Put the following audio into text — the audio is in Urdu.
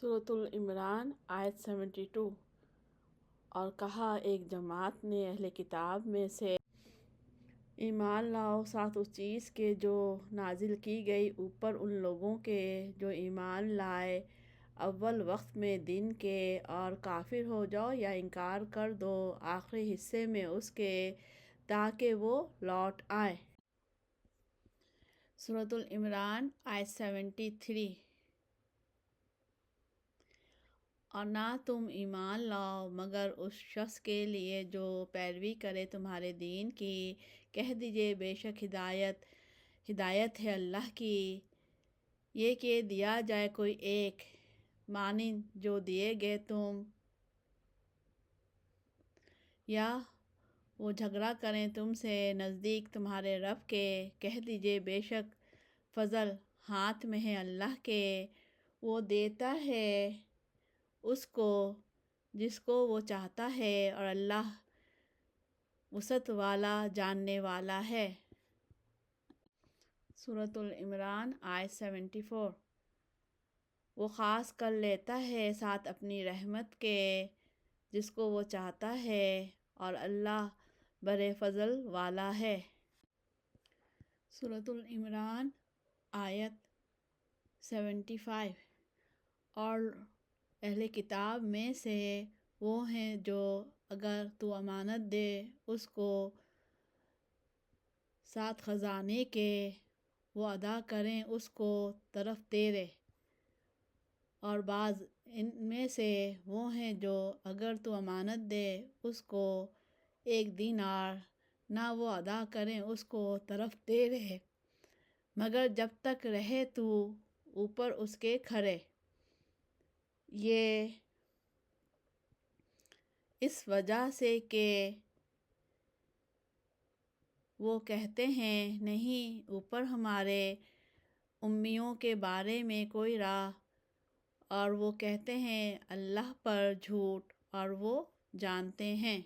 سورۃ العمران آیت 72۔ اور کہا ایک جماعت نے اہل کتاب میں سے، ایمان لاؤ ساتھ اس چیز کے جو نازل کی گئی اوپر ان لوگوں کے جو ایمان لائے اول وقت میں دن کے، اور کافر ہو جاؤ یا انکار کر دو آخری حصے میں اس کے تاکہ وہ لوٹ آئے۔ سورۃ العمران آیت 73۔ اور نہ تم ایمان لاؤ مگر اس شخص کے لیے جو پیروی کرے تمہارے دین کی، کہہ دیجئے بے شک ہدایت ہے اللہ کی، یہ کہ دیا جائے کوئی ایک مانند جو دیے گئے تم، یا وہ جھگڑا کریں تم سے نزدیک تمہارے رب کے، کہہ دیجئے بے شک فضل ہاتھ میں ہے اللہ کے، وہ دیتا ہے اس کو جس کو وہ چاہتا ہے، اور اللہ وسعت والا جاننے والا ہے۔ سورۃ العمران آیت 74۔ وہ خاص کر لیتا ہے ساتھ اپنی رحمت کے جس کو وہ چاہتا ہے، اور اللہ بڑے فضل والا ہے۔ سورۃ العمران آیت 75۔ اور اہل کتاب میں سے وہ ہیں جو اگر تو امانت دے اس کو ساتھ خزانے کے، وہ ادا کریں اس کو طرف تیرے، اور بعض ان میں سے وہ ہیں جو اگر تو امانت دے اس کو 1 دینار نہ وہ ادا کریں اس کو طرف تیرے، مگر جب تک رہے تو اوپر اس کے کھڑے، یہ اس وجہ سے کہ وہ کہتے ہیں نہیں اوپر ہمارے امیوں کے بارے میں کوئی راہ، اور وہ کہتے ہیں اللہ پر جھوٹ اور وہ جانتے ہیں۔